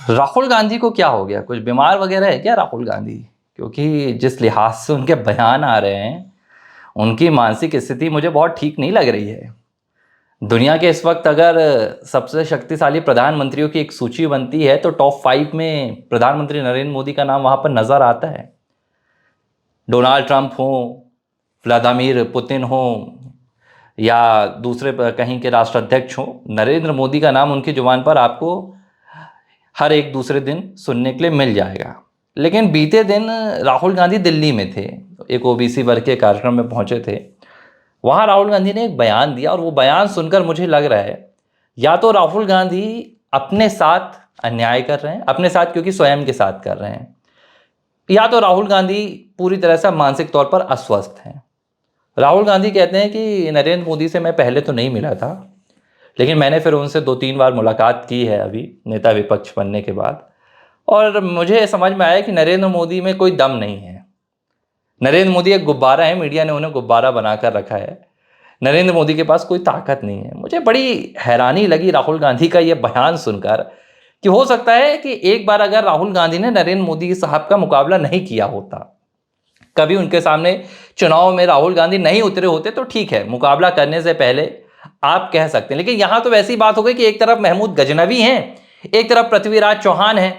राहुल गांधी को क्या हो गया? कुछ बीमार वगैरह है क्या राहुल गांधी? क्योंकि जिस लिहाज से उनके बयान आ रहे हैं, उनकी मानसिक स्थिति मुझे बहुत ठीक नहीं लग रही है। दुनिया के इस वक्त अगर सबसे शक्तिशाली प्रधानमंत्रियों की एक सूची बनती है तो टॉप 5 में प्रधानमंत्री नरेंद्र मोदी का नाम वहां पर नजर आता है। डोनाल्ड ट्रंप हो, व्लादिमीर पुतिन हो, या दूसरे कहीं के राष्ट्राध्यक्ष हो, नरेंद्र मोदी का नाम उनकी जुबान पर आपको हर एक दूसरे दिन सुनने के लिए मिल जाएगा। लेकिन बीते दिन राहुल गांधी दिल्ली में थे, एक ओबीसी वर्ग के कार्यक्रम में पहुंचे थे। वहाँ राहुल गांधी ने एक बयान दिया और वो बयान सुनकर मुझे लग रहा है या तो राहुल गांधी अपने साथ अन्याय कर रहे हैं, अपने साथ क्योंकि स्वयं के साथ कर रहे हैं, या तो राहुल गांधी पूरी तरह से मानसिक तौर पर अस्वस्थ हैं। राहुल गांधी कहते हैं कि नरेंद्र मोदी से मैं पहले तो नहीं मिला था, लेकिन मैंने फिर उनसे 2-3 बार मुलाकात की है अभी नेता विपक्ष बनने के बाद, और मुझे समझ में आया कि नरेंद्र मोदी में कोई दम नहीं है। नरेंद्र मोदी एक गुब्बारा है, मीडिया ने उन्हें गुब्बारा बनाकर रखा है। नरेंद्र मोदी के पास कोई ताकत नहीं है। मुझे बड़ी हैरानी लगी राहुल गांधी का ये बयान सुनकर कि हो सकता है कि एक बार अगर राहुल गांधी ने नरेंद्र मोदी साहब का मुकाबला नहीं किया होता, कभी उनके सामने चुनाव में राहुल गांधी नहीं उतरे होते तो ठीक है, मुकाबला करने से पहले आप कह सकते हैं। लेकिन यहां तो वैसी बात हो गई कि एक तरफ महमूद गजनवी हैं, एक तरफ पृथ्वीराज चौहान हैं,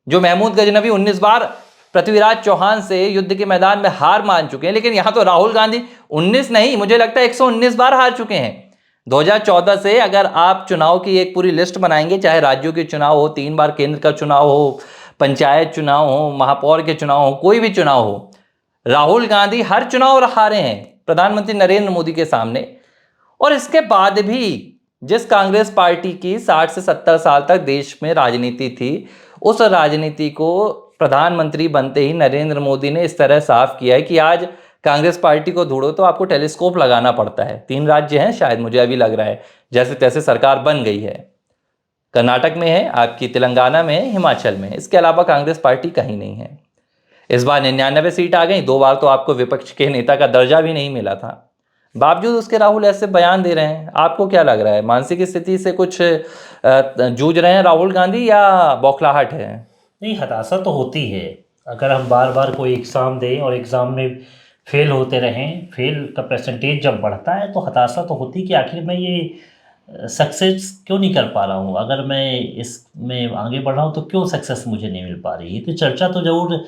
जो महमूद गजनवी 19 बार पृथ्वीराज चौहान से युद्ध के मैदान में हार मान चुके हैं। लेकिन यहां तो राहुल गांधी 19 नहीं, मुझे लगता है 119 बार हार चुके हैं। 2014 से अगर आप चुनाव की एक पूरी लिस्ट बनाएंगे, चाहे राज्यों के चुनाव हो, 3 बार केंद्र का चुनाव हो, पंचायत चुनाव हो, महापौर के चुनाव हो, कोई भी चुनाव हो, राहुल गांधी हर चुनाव हारे हैं प्रधानमंत्री नरेंद्र मोदी के सामने। और इसके बाद भी जिस कांग्रेस पार्टी की 60 से 70 साल तक देश में राजनीति थी, उस राजनीति को प्रधानमंत्री बनते ही नरेंद्र मोदी ने इस तरह साफ किया है कि आज कांग्रेस पार्टी को ढूंढो तो आपको टेलीस्कोप लगाना पड़ता है। 3 राज्य हैं शायद, मुझे अभी लग रहा है, जैसे तैसे सरकार बन गई है। कर्नाटक में है आपकी, तेलंगाना में है, हिमाचल में। इसके अलावा कांग्रेस पार्टी कहीं नहीं है। इस बार 99 सीट आ गई, 2 बार तो आपको विपक्ष के नेता का दर्जा भी नहीं मिला था। बावजूद उसके राहुल ऐसे बयान दे रहे हैं। आपको क्या लग रहा है, मानसिक स्थिति से कुछ जूझ रहे हैं राहुल गांधी या बौखलाहट है? नहीं, हताशा तो होती है। अगर हम बार बार कोई एग्ज़ाम दें और एग्ज़ाम में फेल होते रहें, फेल का परसेंटेज जब बढ़ता है तो हताशा तो होती कि आखिर मैं ये सक्सेस क्यों नहीं कर पा रहा हूँ। अगर मैं इसमें आगे बढ़ रहा हूँ तो क्यों सक्सेस मुझे नहीं मिल पा रही है। तो चर्चा तो ज़रूर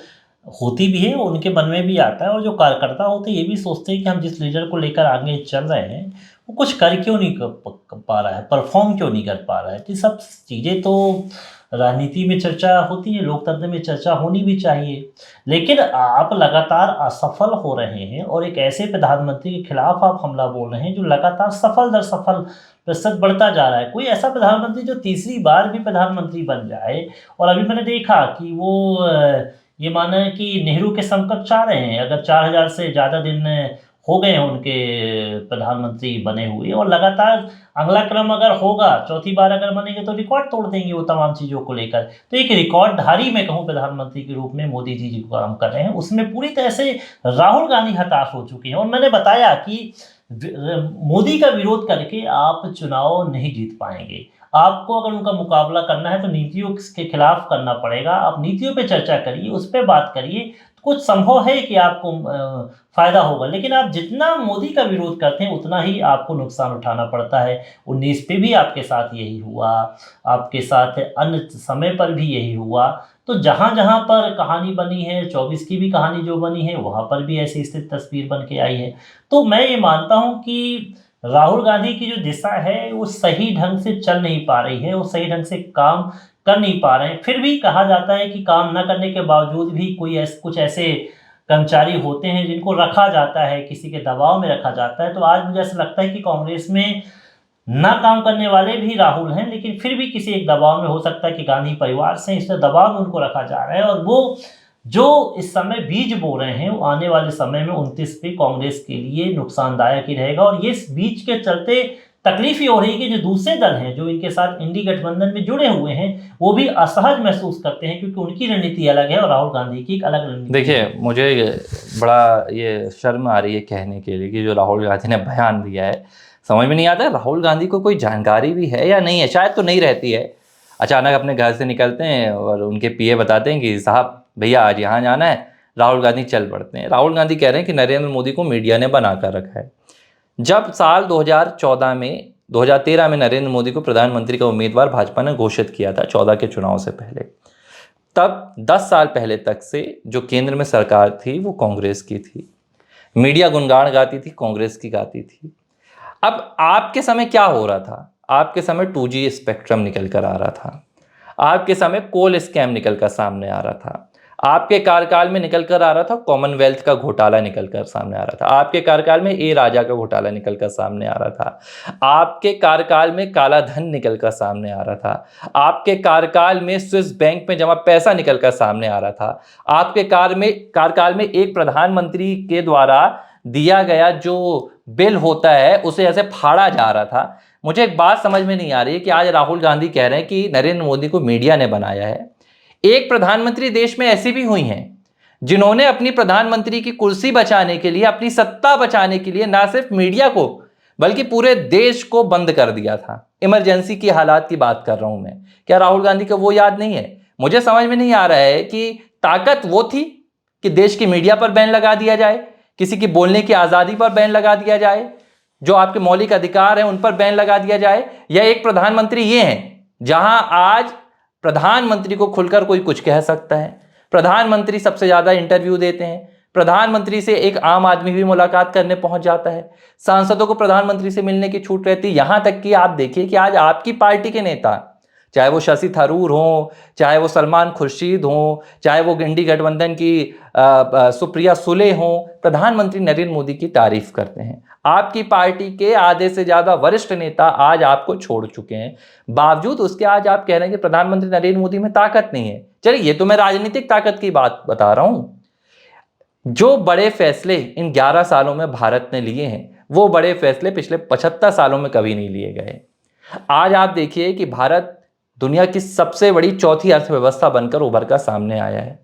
होती भी है, उनके मन में भी आता है, और जो कार्यकर्ता होते हैं ये भी सोचते हैं कि हम जिस लीडर को लेकर आगे चल रहे हैं वो कुछ कर क्यों नहीं कर पा रहा है, परफॉर्म क्यों नहीं कर पा रहा है। तो ये सब चीज़ें तो राजनीति में चर्चा होती है, लोकतंत्र में चर्चा होनी भी चाहिए। लेकिन आप लगातार असफल हो रहे हैं और एक ऐसे प्रधानमंत्री के खिलाफ आप हमला बोल रहे हैं जो लगातार सफल दर सफल प्रतिशत बढ़ता जा रहा है। कोई ऐसा प्रधानमंत्री जो तीसरी बार भी प्रधानमंत्री बन जाए, और अभी मैंने देखा कि वो ये माना है कि नेहरू के समकक्ष आ रहे हैं। अगर 4000 से ज़्यादा दिन हो गए हैं उनके प्रधानमंत्री बने हुए, और लगातार अगला क्रम अगर होगा, चौथी बार अगर बनेंगे तो रिकॉर्ड तोड़ देंगे वो तमाम चीज़ों को लेकर। तो एक रिकॉर्डधारी मैं कहूँ प्रधानमंत्री के रूप में मोदी जी जी काम कर रहे हैं, उसमें पूरी तरह से राहुल गांधी हताश हो चुके हैं। और मैंने बताया कि मोदी का विरोध करके आप चुनाव नहीं जीत पाएंगे। आपको अगर उनका मुकाबला करना है तो नीतियों के खिलाफ करना पड़ेगा। आप नीतियों पे चर्चा करिए, उस पर बात करिए, तो कुछ संभव है कि आपको फायदा होगा। लेकिन आप जितना मोदी का विरोध करते हैं उतना ही आपको नुकसान उठाना पड़ता है। 19 पे भी आपके साथ यही हुआ, आपके साथ अन्य समय पर भी यही हुआ। तो जहाँ जहाँ पर कहानी बनी है, 24 की भी कहानी जो बनी है वहाँ पर भी ऐसी स्थिति तस्वीर बन के आई है। तो मैं ये मानता हूँ कि राहुल गांधी की जो दिशा है वो सही ढंग से चल नहीं पा रही है, वो सही ढंग से काम कर नहीं पा रहे हैं। फिर भी कहा जाता है कि काम न करने के बावजूद भी कुछ ऐसे कर्मचारी होते हैं जिनको रखा जाता है, किसी के दबाव में रखा जाता है। तो आज मुझे ऐसा लगता है कि कांग्रेस में ना काम करने वाले भी राहुल हैं, लेकिन फिर भी किसी एक दबाव में, हो सकता है कि गांधी परिवार से इस दबाव में उनको रखा जा रहा है, और वो जो इस समय बीज बो रहे हैं वो आने वाले समय में 29 पे कांग्रेस के लिए नुकसानदायक ही रहेगा। और ये बीज के चलते तकलीफ ये हो रही है कि जो दूसरे दल हैं जो इनके साथ इंडी गठबंधन में जुड़े हुए हैं वो भी असहज महसूस करते हैं, क्योंकि उनकी रणनीति अलग है और राहुल गांधी की एक अलग रणनीति। देखिए, मुझे बड़ा ये शर्म आ रही है कहने के लिए कि जो राहुल गांधी ने बयान दिया है, समझ में नहीं आता राहुल गांधी को कोई जानकारी भी है या नहीं है। शायद तो नहीं रहती है। अचानक अपने घर से निकलते हैं और उनके पीए बताते हैं कि साहब भैया आज यहाँ जाना है, राहुल गांधी चल पड़ते हैं। राहुल गांधी कह रहे हैं कि नरेंद्र मोदी को मीडिया ने बना कर रखा है। जब साल 2013 में नरेंद्र मोदी को प्रधानमंत्री का उम्मीदवार भाजपा ने घोषित किया था 14 के चुनाव से पहले, तब 10 साल पहले तक से जो केंद्र में सरकार थी वो कांग्रेस की थी। मीडिया गुणगान गाती थी, कांग्रेस की गाती थी। अब आपके समय क्या हो रहा था? आपके समय 2G स्पेक्ट्रम निकल कर आ रहा था, आपके समय कोल स्कैम निकल कर सामने आ रहा था, आपके कार्यकाल में निकल कर आ रहा था कॉमनवेल्थ का घोटाला निकल कर सामने आ रहा था, आपके कार्यकाल में ए राजा का घोटाला निकल कर सामने आ रहा था, आपके कार्यकाल में काला धन निकल कर सामने आ रहा था, आपके कार्यकाल में स्विस बैंक में जमा पैसा निकल कर सामने आ रहा था, आपके कार्यकाल में एक प्रधानमंत्री के द्वारा दिया गया जो बिल होता है उसे ऐसे फाड़ा जा रहा था। मुझे एक बात समझ में नहीं आ रही है कि आज राहुल गांधी कह रहे हैं कि नरेंद्र मोदी को मीडिया ने बनाया है। एक प्रधानमंत्री देश में ऐसी भी हुई हैं जिन्होंने अपनी प्रधानमंत्री की कुर्सी बचाने के लिए, अपनी सत्ता बचाने के लिए ना सिर्फ मीडिया को बल्कि पूरे देश को बंद कर दिया था। इमरजेंसी की हालात की बात कर रहा हूं मैं। क्या राहुल गांधी को वो याद नहीं है? मुझे समझ में नहीं आ रहा है कि ताकत वो थी कि देश की मीडिया पर बैन लगा दिया जाए, किसी की बोलने की आजादी पर बैन लगा दिया जाए, जो आपके मौलिक अधिकार हैं उन पर बैन लगा दिया जाए, या एक प्रधानमंत्री ये हैं जहां आज प्रधानमंत्री को खुलकर कोई कुछ कह सकता है, प्रधानमंत्री सबसे ज्यादा इंटरव्यू देते हैं, प्रधानमंत्री से एक आम आदमी भी मुलाकात करने पहुंच जाता है, सांसदों को प्रधानमंत्री से मिलने की छूट रहती है। यहां तक कि आप देखिए कि आज आपकी पार्टी के नेता, चाहे वो शशि थरूर हो, चाहे वो सलमान खुर्शीद हो, चाहे वो इंडी गठबंधन की सुप्रिया सुले हो, प्रधानमंत्री नरेंद्र मोदी की तारीफ करते हैं। आपकी पार्टी के आधे से ज्यादा वरिष्ठ नेता आज आपको छोड़ चुके हैं, बावजूद उसके आज आप कह रहे हैं कि प्रधानमंत्री नरेंद्र मोदी में ताकत नहीं है। चलिए, ये तो मैं राजनीतिक ताकत की बात बता रहा हूं। जो बड़े फैसले इन 11 सालों में भारत ने लिए हैं, वो बड़े फैसले पिछले 75 सालों में कभी नहीं लिए गए। आज आप देखिए कि भारत दुनिया की सबसे बड़ी चौथी अर्थव्यवस्था बनकर उभर कर सामने आया है।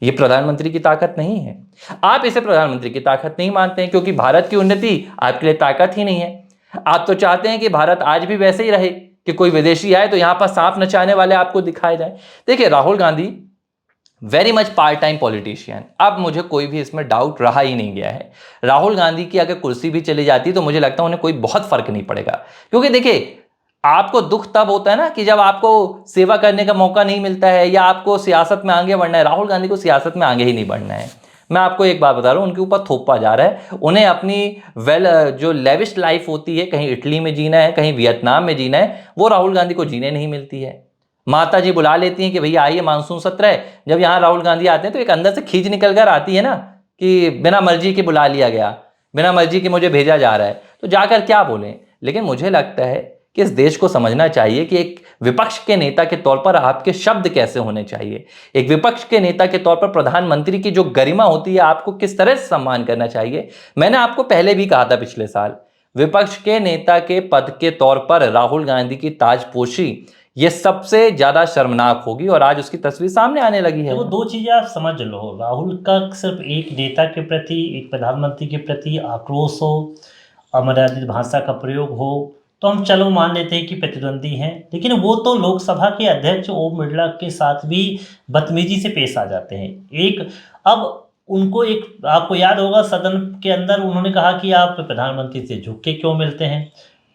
ये प्रधानमंत्री की ताकत नहीं है। आप इसे प्रधानमंत्री की ताकत नहीं मानते हैं क्योंकि भारत की उन्नति आपके लिए ताकत ही नहीं है। आप तो चाहते हैं कि भारत आज भी वैसे ही रहे कि कोई विदेशी आए तो यहां पर सांप नचाने वाले आपको दिखाए जाए। देखिए, Rahul Gandhi very much part time politician. अब मुझे कोई भी इसमें डाउट रहा ही नहीं गया है। राहुल गांधी की अगर कुर्सी भी चली जाती तो मुझे लगता है उन्हें कोई बहुत फर्क नहीं पड़ेगा, क्योंकि देखिए, आपको दुख तब होता है ना कि जब आपको सेवा करने का मौका नहीं मिलता है या आपको सियासत में आगे बढ़ना है। राहुल गांधी को सियासत में आगे ही नहीं बढ़ना है। मैं आपको एक बात बता रहा हूं, उनके ऊपर थोपा जा रहा है। उन्हें अपनी जो लेविश लाइफ होती है, कहीं इटली में जीना है, कहीं वियतनाम में जीना है, वो राहुल गांधी को जीने नहीं मिलती है। माता जी बुला लेती हैं कि भैया आइए मानसून सत्र है। जब यहाँ राहुल गांधी आते हैं तो एक अंदर से खींच निकल कर आती है ना कि बिना मर्जी के बुला लिया गया, बिना मर्जी के मुझे भेजा जा रहा है, तो जाकर क्या बोलें। लेकिन मुझे लगता है कि इस देश को समझना चाहिए कि एक विपक्ष के नेता के तौर पर आपके शब्द कैसे होने चाहिए। एक विपक्ष के नेता के तौर पर प्रधानमंत्री की जो गरिमा होती है, आपको किस तरह से सम्मान करना चाहिए। मैंने आपको पहले भी कहा था पिछले साल, विपक्ष के नेता के पद के तौर पर राहुल गांधी की ताजपोशी ये सबसे ज्यादा शर्मनाक होगी, और आज उसकी तस्वीर सामने आने लगी है। वो दो चीजें आप समझ लो, राहुल का सिर्फ एक नेता के प्रति, एक प्रधानमंत्री के प्रति आक्रोश हो, अमर्यादित भाषा का प्रयोग हो तो हम चलो मान लेते हैं कि प्रतिद्वंदी हैं, लेकिन वो तो लोकसभा के अध्यक्ष ओम बिरला के साथ भी बदतमीजी से पेश आ जाते हैं। एक अब उनको एक आपको याद होगा सदन के अंदर उन्होंने कहा कि आप प्रधानमंत्री से झुक के क्यों मिलते हैं,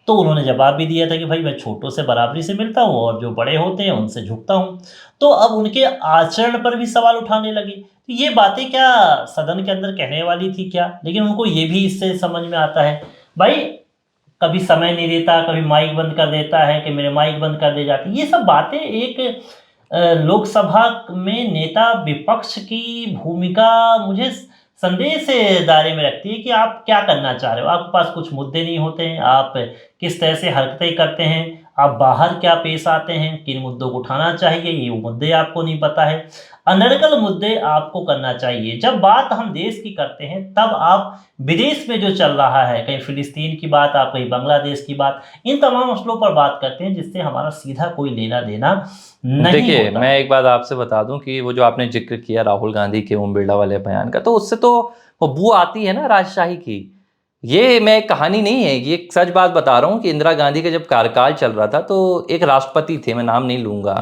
तो उन्होंने जवाब भी दिया था कि भाई मैं छोटों से बराबरी से मिलता हूँ और जो बड़े होते हैं उनसे झुकता हूँ। तो अब उनके आचरण पर भी सवाल उठाने लगे। तो ये बातें क्या सदन के अंदर कहने वाली थी क्या? लेकिन उनको ये भी इससे समझ में आता है भाई कभी समय नहीं देता, कभी माइक बंद कर देता है कि मेरे माइक बंद कर दे जाती। ये सब बातें एक लोकसभा में नेता विपक्ष की भूमिका मुझे संदेह से दायरे में रखती है कि आप क्या करना चाह रहे हो। आपके पास कुछ मुद्दे नहीं होते हैं, आप किस तरह से हरकतें करते हैं, आप बाहर क्या पेश आते हैं, किन मुद्दों को उठाना चाहिए ये मुद्दे आपको नहीं पता है। अनर्गल मुद्दे आपको करना चाहिए। जब बात हम देश की करते हैं तब आप विदेश में जो चल रहा है, कहीं फिलिस्तीन की बात, आप कहीं बांग्लादेश की बात, इन तमाम मसलों पर बात करते हैं जिससे हमारा सीधा कोई लेना देना नहीं देखिए, होता। मैं एक बात आपसे बता दूं कि वो जो आपने जिक्र किया राहुल गांधी के ओम बिरला वाले बयान का, तो उससे तो वो बू आती है ना राजशाही की। ये मैं कहानी नहीं है, ये एक सच बात बता रहा हूँ कि इंदिरा गांधी का जब कार्यकाल चल रहा था तो एक राष्ट्रपति थे, मैं नाम नहीं लूँगा,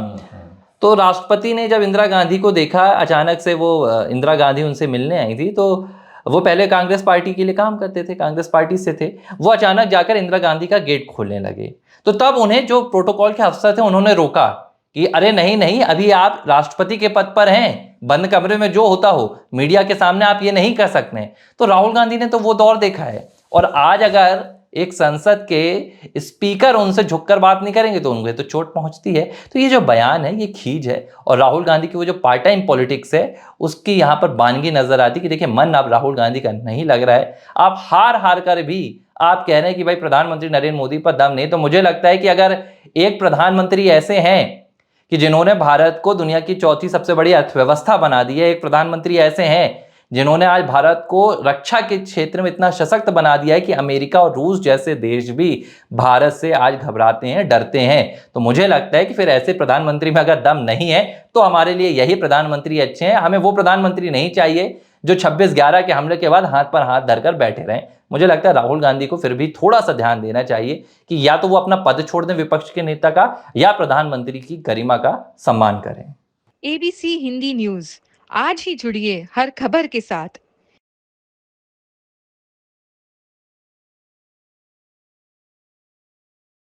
तो राष्ट्रपति ने जब इंदिरा गांधी को देखा, अचानक से वो इंदिरा गांधी उनसे मिलने आई थी, तो वो पहले कांग्रेस पार्टी के लिए काम करते थे, कांग्रेस पार्टी से थे, वो अचानक जाकर इंदिरा गांधी का गेट खोलने लगे। तो तब उन्हें जो प्रोटोकॉल के अफसर थे उन्होंने रोका कि अरे नहीं नहीं, अभी आप राष्ट्रपति के पद पर हैं, बंद कमरे में जो होता हो, मीडिया के सामने आप ये नहीं कर सकते। तो राहुल गांधी ने तो वो दौर देखा है, और आज अगर एक संसद के स्पीकर उनसे झुककर बात नहीं करेंगे तो उनके तो चोट पहुंचती है। तो ये जो बयान है ये खींच है, और राहुल गांधी की वो जो पार्ट टाइम पॉलिटिक्स है उसकी यहाँ पर बानगी नजर आती कि देखिए मन अब राहुल गांधी का नहीं लग रहा है, आप हार हार कर भी आप कह रहे हैं कि भाई प्रधानमंत्री नरेंद्र मोदी पर दम नहीं। तो मुझे लगता है कि अगर एक प्रधानमंत्री ऐसे हैं कि जिन्होंने भारत को दुनिया की चौथी सबसे बड़ी अर्थव्यवस्था बना दी है, एक प्रधानमंत्री ऐसे हैं जिन्होंने आज भारत को रक्षा के क्षेत्र में इतना सशक्त बना दिया है कि अमेरिका और रूस जैसे देश भी भारत से आज घबराते हैं, डरते हैं, तो मुझे लगता है कि फिर ऐसे प्रधानमंत्री में अगर दम नहीं है तो हमारे लिए यही प्रधानमंत्री अच्छे हैं। हमें वो प्रधानमंत्री नहीं चाहिए जो 26/11 के हमले के बाद हाथ पर हाथ धरकर बैठे रहें। मुझे लगता है राहुल गांधी को फिर भी थोड़ा सा ध्यान देना चाहिए कि या तो वो अपना पद छोड़ दें विपक्ष के नेता का, या प्रधानमंत्री की गरिमा का सम्मान करें। ABC हिंदी न्यूज, आज ही जुड़िए हर खबर के साथ